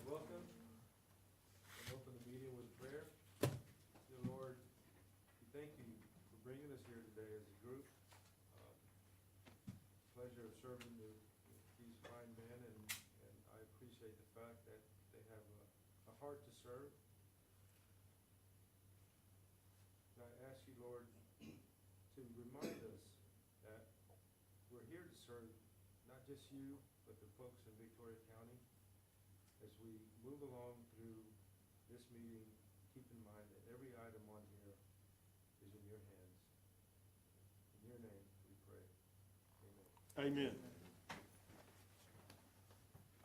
welcome and open the meeting with prayer. Dear Lord, we thank you for bringing us here today as a group. Pleasure of serving these fine men, and I appreciate the fact that they have a heart to serve. And I ask you, Lord, to remind us that we're here to serve not just you, but the folks in Victoria County. As we move along through this meeting, keep in mind that every item on here is in your hands. In your name we pray. Amen. Amen.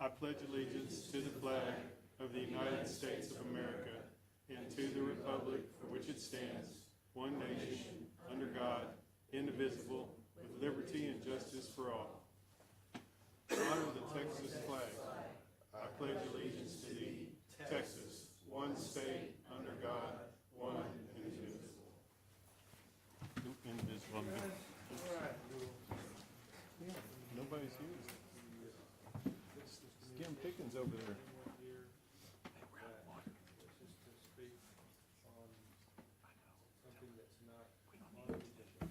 I pledge allegiance to the flag of the United States of America and to the republic for which it stands, one nation, under God, indivisible, with liberty and justice for all. Honor the Texas flag. I pledge allegiance to thee, Texas, one state, under God, one and indivisible. Indivisible. Nobody's here. Skim Pickens over there. Here that wishes to speak on something that's not on the agenda.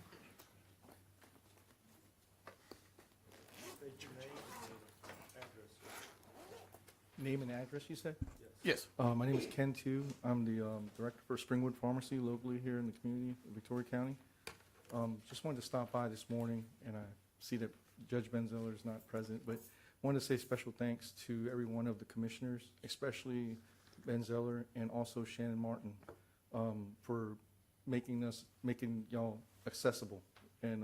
State your name and address. Name and address, you said? Yes. My name is Ken Tu. I'm the director for Springwood Pharmacy locally here in the community of Victoria County. Just wanted to stop by this morning, and I see that Judge Benzeller is not present, but wanted to say special thanks to every one of the commissioners, especially Benzeller and also Shannon Martin, for making y'all accessible. And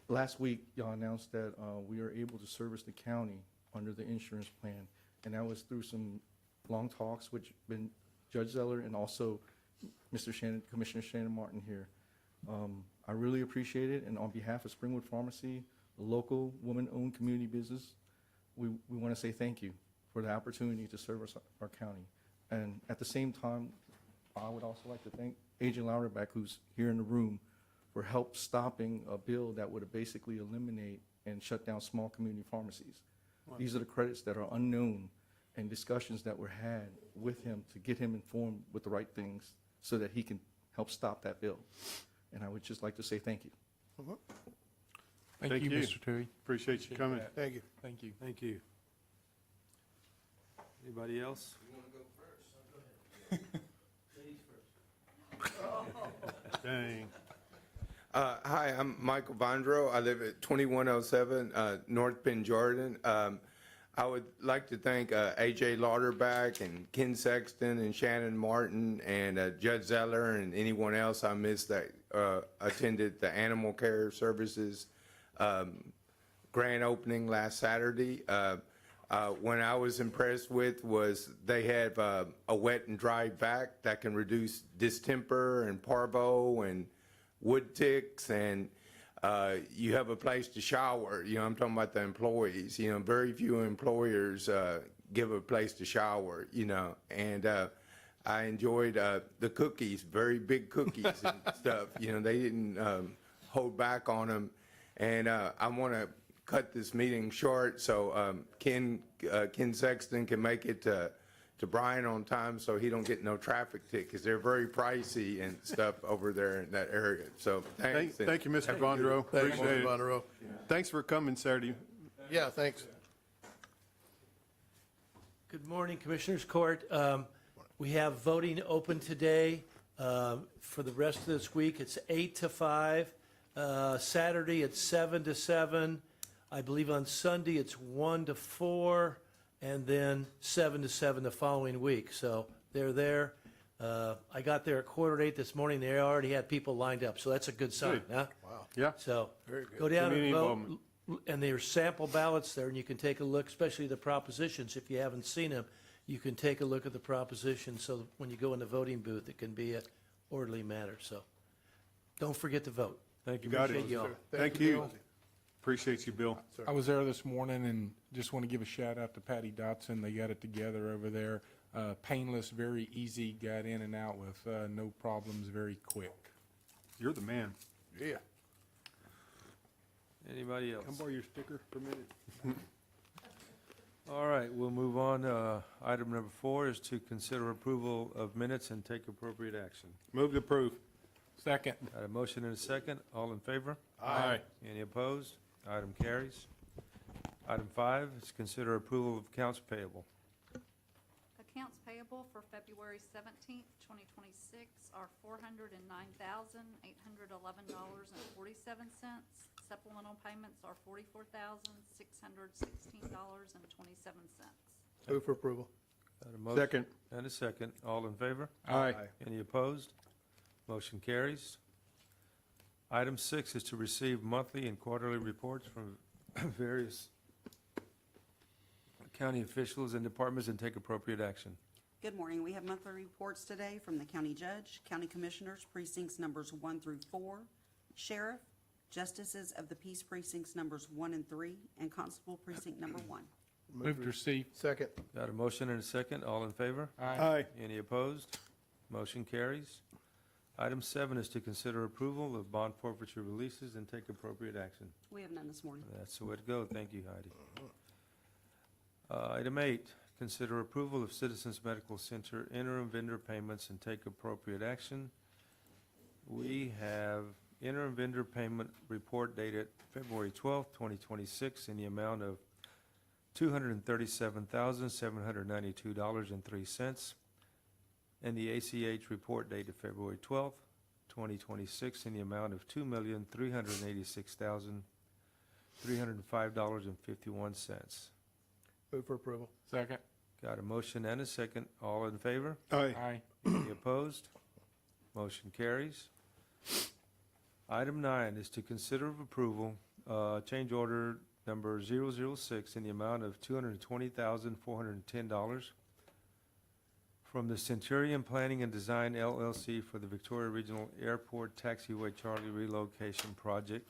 last week, y'all announced that we are able to service the county under the insurance plan, and that was through some long talks, which been Judge Zeller and also Commissioner Shannon Martin here. I really appreciate it, and on behalf of Springwood Pharmacy, a local woman-owned community business, we want to say thank you for the opportunity to serve our county. And at the same time, I would also like to thank Agent Lauderback, who's here in the room, for help stopping a bill that would basically eliminate and shut down small community pharmacies. These are the credits that are unknown and discussions that were had with him to get him informed with the right things so that he can help stop that bill. And I would just like to say thank you. Thank you. Mr. Terry. Appreciate you coming. Thank you. Thank you. Thank you. Anybody else? Dang. Hi, I'm Michael Vondro. I live at 2107 North Bend, Jordan. I would like to thank A.J. Lauderback and Ken Sexton and Shannon Martin and Judge Zeller and anyone else I missed that attended the Animal Care Services grand opening last Saturday. When I was impressed with was they have a wet and dry vac that can reduce distemper and parvo and wood ticks, and you have a place to shower. You know, I'm talking about the employees. You know, very few employers give a place to shower, you know, and I enjoyed the cookies, very big cookies and stuff. You know, they didn't hold back on them. And I want to cut this meeting short so Ken Sexton can make it to Bryan on time so he don't get no traffic tickets, because they're very pricey and stuff over there in that area. So thanks. Thank you, Mr. Vondro. Thanks, Appreciate Mr. it. Monroe. Thanks for coming Saturday. Yeah, thanks. Good morning, Commissioners Court. We have voting open today for the rest of this week. It's 8 to 5. Saturday, it's 7 to 7. I believe on Sunday, it's 1 to 4, and then 7 to 7 the following week. So they're there. I got there at 7:45 this morning. They already had people lined up, so that's a good sign, Good. huh? Wow. Yeah. So Very good. go down and Community vote. involvement. And there's sample ballots there, and you can take a look, especially the propositions. If you haven't seen them, you can take a look at the propositions, so that when you go in the voting booth, it can be an orderly manner. So don't forget to vote. Thank you. Got it. Appreciate you all. Thank you. Appreciate you, Bill. Sir. I was there this morning and just want to give a shout out to Patty Dotson. They got it together over there. Painless, very easy, got in and out with no problems, very quick. You're the man. Yeah. Anybody else? Can I borrow your sticker for a minute? All right, we'll move on. Item number 4 is to consider approval of minutes and take appropriate action. Move to approve. Second. Got a motion and a second. All in favor? Aye. Any opposed? Item carries. Item 5 is consider approval of accounts payable. Accounts payable for February 17th, 2026 are $409,811.47. Supplemental payments are $44,616.27. Move for approval. Got a motion Second. and a second. All in favor? Aye. Any opposed? Motion carries. Item 6 is to receive monthly and quarterly reports from various county officials and departments and take appropriate action. Good morning. We have monthly reports today from the county judge, county commissioners, precincts numbers 1 through 4, sheriff, justices of the peace precincts numbers 1 and 3, and constable precinct number 1. Move to receive. Second. Got a motion and a second. All in favor? Aye. Any opposed? Motion carries. Item 7 is to consider approval of bond forfeiture releases and take appropriate action. We have none this morning. That's the way to go. Thank you, Heidi. Item 8, consider approval of Citizens Medical Center interim vendor payments and take appropriate action. We have interim vendor payment report dated February 12th, 2026 in the amount of $237,792.03, and the ACH report dated February 12th, 2026 in the amount of $2,386,305.51. Move for approval. Second. Got a motion and a second. All in favor? Aye. Aye. Any opposed? Motion carries. Item 9 is to consider of approval, change order number 006 in the amount of $220,410 from the Centurion Planning and Design LLC for the Victoria Regional Airport Taxiway Charlie Relocation Project,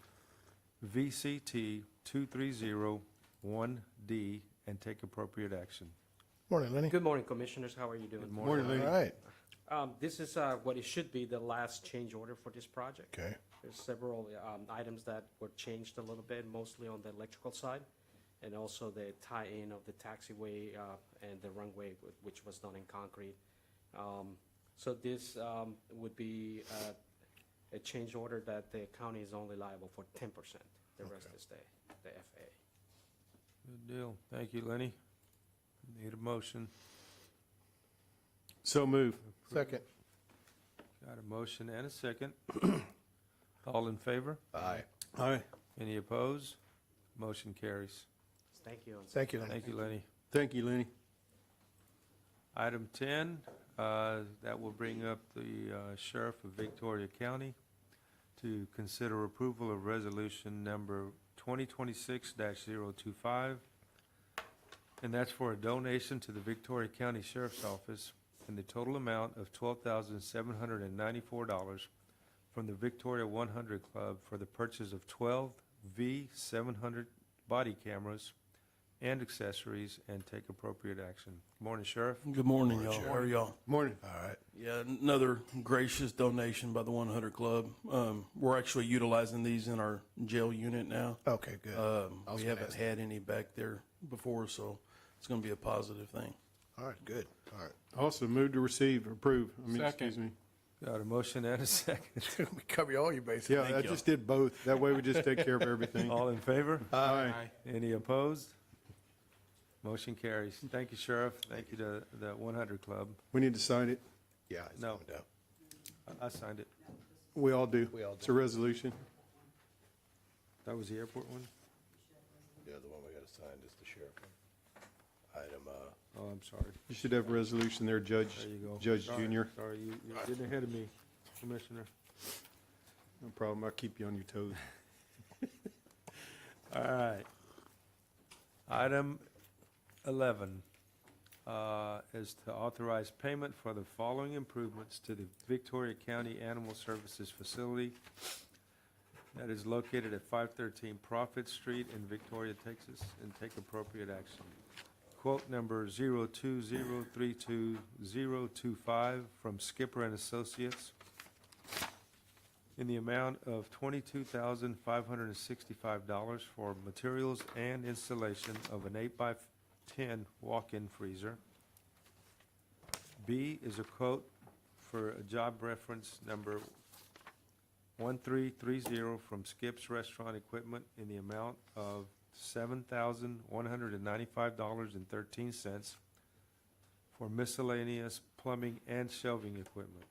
VCT 2301D, and take appropriate action. Morning, Lenny. Good morning, Commissioners. How are you doing? Good Morning, All lady. right. This is what it should be the last change order for this project. Okay. There's several items that were changed a little bit, mostly on the electrical side, and also the tie-in of the taxiway and the runway, which was done in concrete. So this would be a change order that the county is only liable for 10%. The rest is the FAA. Good deal. Thank you, Lenny. Need a motion. So move. Second. Got a motion and a second. All in favor? Aye. Aye. Any opposed? Motion carries. Thank you. Thank you, Lenny. Thank you, Lenny. Thank you, Lenny. Item 10, that will bring up the Sheriff of Victoria County to consider approval of resolution number 2026-025, and that's for a donation to the Victoria County Sheriff's Office in the total amount of $12,794 from the Victoria 100 Club for the purchase of 12 V700 body cameras and accessories, and take appropriate action. Morning, Sheriff. Good morning, y'all. How are y'all? Morning. All right. Yeah, another gracious donation by the 100 Club. We're actually utilizing these in our jail unit now. Okay, good. I was We gonna haven't ask had any back there before, so it's going to be a positive thing. All right, good. All right. Also move to receive, approve. Second. Excuse me. Got a motion and a second. We cover all your bases. Yeah, I Thank you. just did both. That way we just take care of everything. All in favor? Aye. Any opposed? Motion carries. Thank you, Sheriff. Thank you to the 100 Club. We need to sign it. Yeah. it's No. coming down. I signed it. We all do. We all It's do. a resolution. That was the airport one? Yeah, the one we got to sign is the sheriff one. Item, Oh, I'm sorry. You should have a resolution there, Judge, There you go. Judge Sorry, Junior. Sorry, you're getting ahead of me, Commissioner. No problem. I'll keep you on your toes. All right. Item 11 is to authorize payment for the following improvements to the Victoria County Animal Services Facility that is located at 513 Prophet Street in Victoria, Texas, and take appropriate action. Quote number 020320025 from Skipper and Associates in the amount of $22,565 for materials and installation of an 10 walk-in freezer. B is a quote for a job reference number 1330 from Skip's Restaurant Equipment in the amount of $7,195.13 for miscellaneous plumbing and shelving equipment.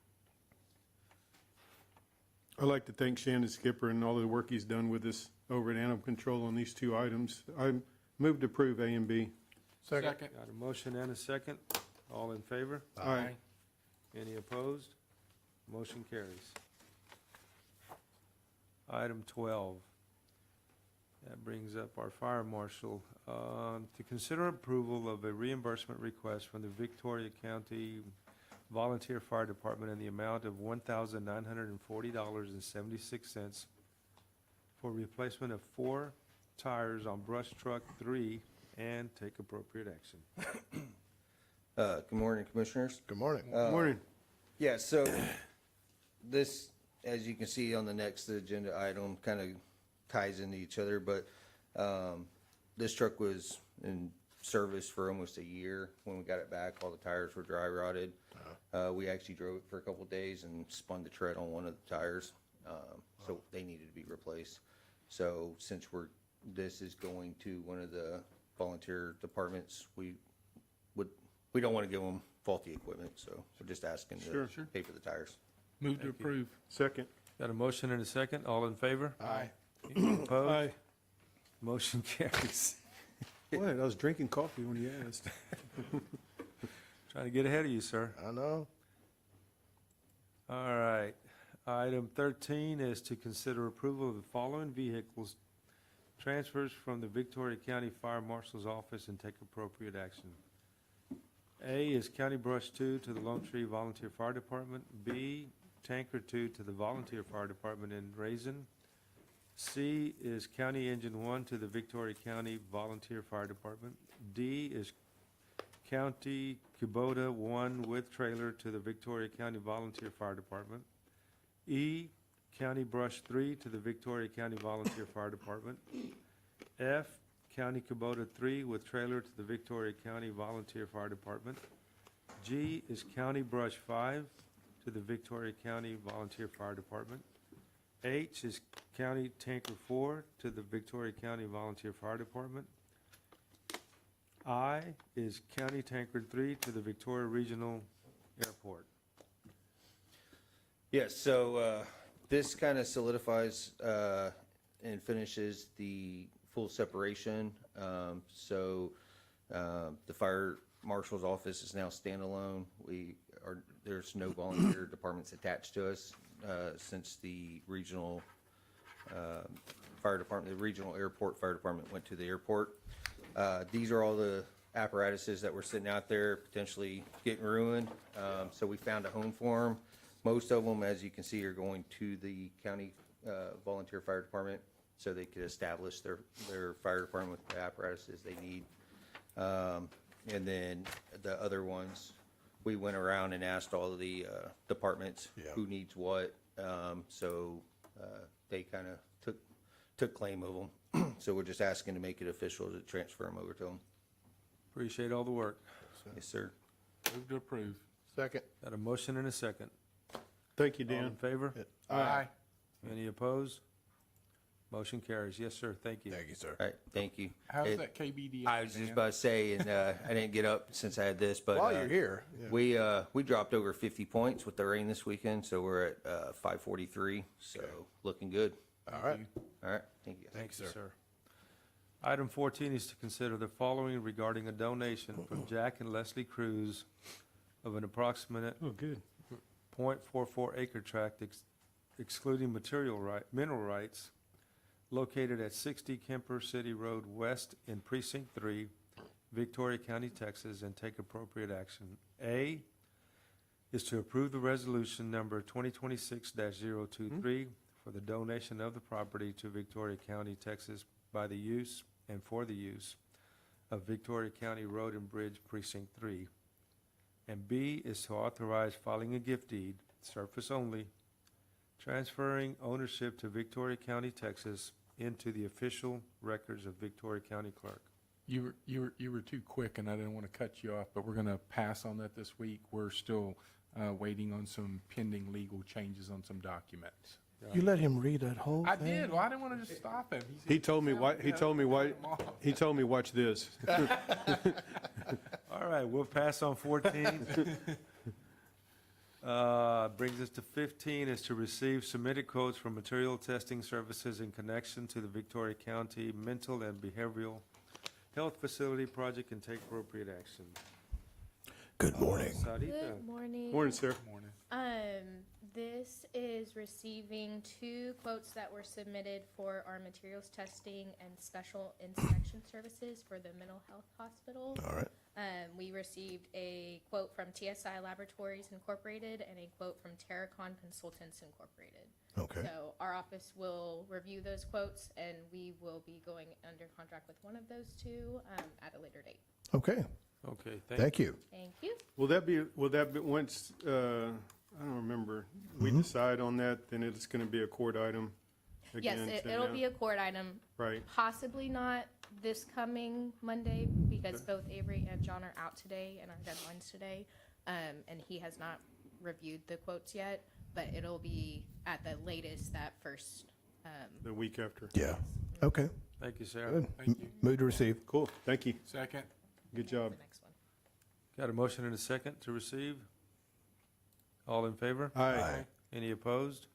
I'd like to thank Shannon Skipper and all the work he's done with us over at Animal Control on these two items. I move to approve A and B. Second. Got a motion and a second. All in favor? Aye. Any opposed? Motion carries. Item 12. That brings up our fire marshal. To consider approval of a reimbursement request from the Victoria County Volunteer Fire Department in the amount of $1,940.76 for replacement of 4 tires on Brush Truck 3 and take appropriate action. Good morning, Commissioners. Good morning. Morning. Yeah, so this, as you can see on the next agenda item, kind of ties into each other, but this truck was in service for almost a year. When we got it back, all the tires were dry rotted. We actually drove it for a couple of days and spun the tread on one of the tires, so they needed to be replaced. So since this is going to one of the volunteer departments, we don't want to give them faulty equipment, so we're just asking to pay for the tires. Move to approve. Second. Got a motion and a second. All in favor? Aye. Any opposed? Aye. Motion carries. What? I was drinking coffee when you asked. Trying to get ahead of you, sir. I know. All right. Item 13 is to consider approval of the following vehicles transfers from the Victoria County Fire Marshal's Office and take appropriate action. A is County Brush 2 to the Lone Tree Volunteer Fire Department. B, Tanker 2 to the Volunteer Fire Department in Raisin. C is County Engine 1 to the Victoria County Volunteer Fire Department. D is County Kubota 1 with trailer to the Victoria County Volunteer Fire Department. E, County Brush 3 to the Victoria County Volunteer Fire Department. F, County Kubota 3 with trailer to the Victoria County Volunteer Fire Department. G is County Brush 5 to the Victoria County Volunteer Fire Department. H is County Tanker 4 to the Victoria County Volunteer Fire Department. I is County Tanker 3 to the Victoria Regional Airport. Yes, so this kind of solidifies and finishes the full separation. The fire marshal's office is now standalone. There's no volunteer departments attached to us since the regional fire department, the regional airport fire department went to the airport. These are all the apparatuses that were sitting out there potentially getting ruined. So we found a home for them. Most of them, as you can see, are going to the county volunteer fire department so they could establish their fire department with the apparatuses they need. And then the other ones, we went around and asked all of the departments who needs what. They kind of took claim of them. So we're just asking to make it official to transfer them over to them. Appreciate all the work. Yes, sir. Move to approve. Second. Got a motion and a second. Thank you, All in Dan. favor? Aye. Any opposed? Motion carries. Yes, sir. Thank you. Thank you, sir. All right, thank you. How's that KBD? I was just about to say, and I didn't get up since I had this, but While you're here. we dropped over 50 points with the rain this weekend, so we're at 543. So looking good. All right. All right, thank you. Thank you, sir. Item 14 is to consider the following regarding a donation from Jack and Leslie Cruz of an approximate Oh, good. .44 acre tract excluding mineral rights located at 60 Kemper City Road West in Precinct 3, Victoria County, Texas, and take appropriate action. A is to approve the resolution number 2026-023 for the donation of the property to Victoria County, Texas by the use and for the use of Victoria County Road and Bridge Precinct 3. And B is to authorize filing a gift deed, surface only, transferring ownership to Victoria County, Texas, into the official records of Victoria County Clerk. You were too quick, and I didn't want to cut you off, but we're going to pass on that this week. We're still waiting on some pending legal changes on some documents. You let him read that whole I thing? did. Well, I didn't want to just stop him. He told me why, he told me why, he told me watch this. All right, we'll pass on 14. Brings us to 15, is to receive submitted quotes for material testing services in connection to the Victoria County Mental and Behavioral Health Facility Project and take appropriate action. Good morning. Sarita. Good morning. Morning, sir. Morning. This is receiving 2 quotes that were submitted for our materials testing and special inspection services for the mental health hospital. All right. We received a quote from TSI Laboratories Incorporated and a quote from Terracon Consultants Incorporated. Okay. So our office will review those quotes, and we will be going under contract with one of those 2 at a later date. Okay. Okay, Thank you. Thank you. Will that be, once, I don't remember, we decide on that, then it's going to be a court item Yes, again? it'll be a court item. Right. Possibly not this coming Monday, because both Avery and John are out today and our deadline's today. And he has not reviewed the quotes yet, but it'll be at the latest that first, The week after. Yeah. Okay. thank you, Sarah. Good. Thank you. Move to receive. Cool, thank you. Second. Good job. the next one. Got a motion and a second to receive? All in favor? Aye. Any opposed?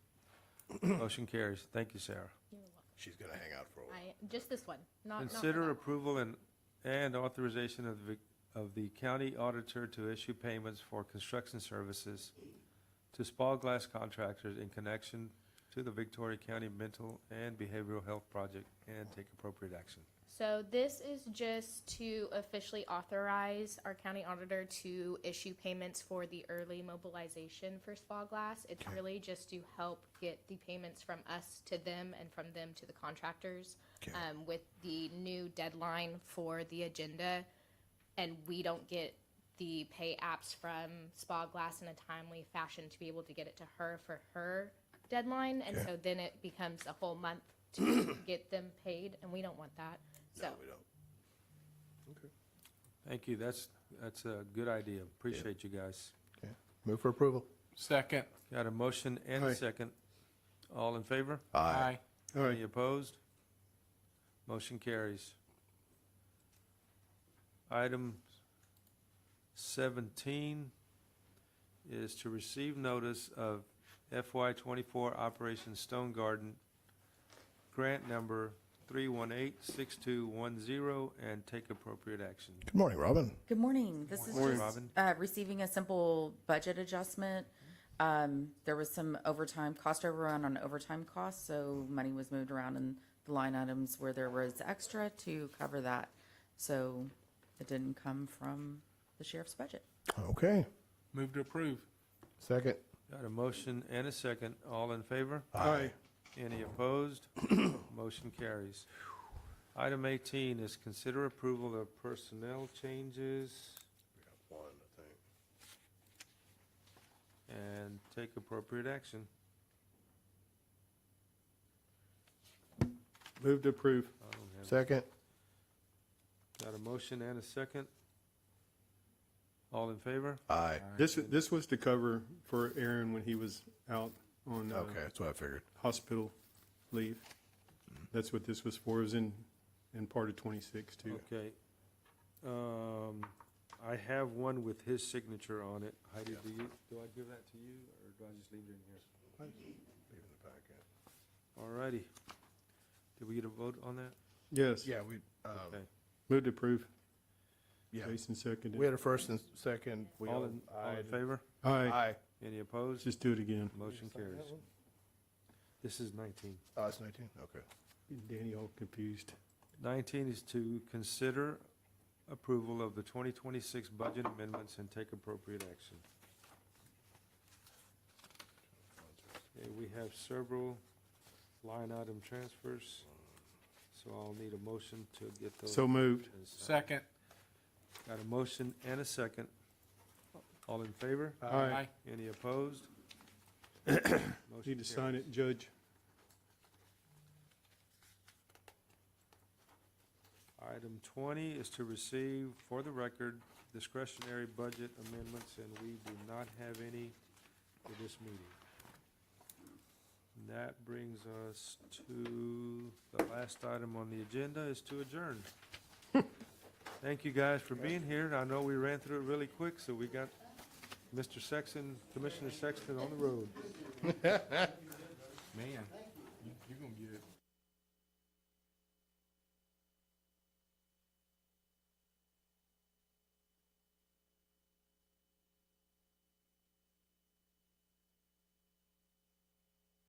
Motion carries. Thank you, Sarah. You're welcome. She's going to hang out for a while. Just this one, not Consider that. approval and authorization of the county auditor to issue payments for construction services to Spall Glass contractors in connection to the Victoria County Mental and Behavioral Health Project and take appropriate action. So this is just to officially authorize our county auditor to issue payments for the early mobilization for Spa Glass. It's really just to help get the payments from us to them and from them to the contractors. Okay. With the new deadline for the agenda, and we don't get the pay apps from Spa Glass in a timely fashion to be able to get it to her for her deadline, and Okay. so then it becomes a whole month to get them paid, and we don't want that. So, No, we don't. Thank you. That's a good idea. Appreciate you guys. Okay. Move for approval. Second. Got a motion and Aye. a second. All in favor? Aye. All right. Any opposed? Motion carries. Item 17 is to receive notice of FY24 Operation Stone Garden, grant number 3186210, and take appropriate action. Good morning, Robin. Good morning. This is Morning, just Robin. receiving a simple budget adjustment. There was some overtime, cost overrun on overtime costs, so money was moved around in the line items where there was extra to cover that. So it didn't come from the sheriff's budget. Okay. Move to approve. Second. Got a motion and a second. All in favor? Aye. Any opposed? Motion carries. Item 18 is consider approval of personnel changes We got one, I think. and take appropriate action. Move to approve. I don't have- Second. Got a motion and a second. All in favor? Aye. This was to cover for Aaron when he was out on Okay, that's what I figured. hospital leave. That's what this was for, it was in part of 26 too. Okay. I have one with his signature on it. Heidi, do I give that to you, or do I just leave it in here? Leave in the packet. All righty. Did we get a vote on that? Yes. Yeah, we, Okay. Move to approve. yeah. Jason seconded. We had a first and second. We All in favor? Aye. Aye. Any opposed? Just do it again. Motion carries. This is 19. Oh, it's 19? Okay. Danny all confused. 19 is to consider approval of the 2026 budget amendments and take appropriate action. Okay, we have several line item transfers, so I'll need a motion to get those. So moved. Second. Got a motion and a second. All in favor? Aye. Any opposed? Need Motion to sign carries. it, Judge. Item 20 is to receive, for the record, discretionary budget amendments, and we do not have any for this meeting. And that brings us to the last item on the agenda, is to adjourn. Thank you guys for being here. I know we ran through it really quick, so we got Mr. Sexton, Commissioner Sexton on the road. Man, you're gonna get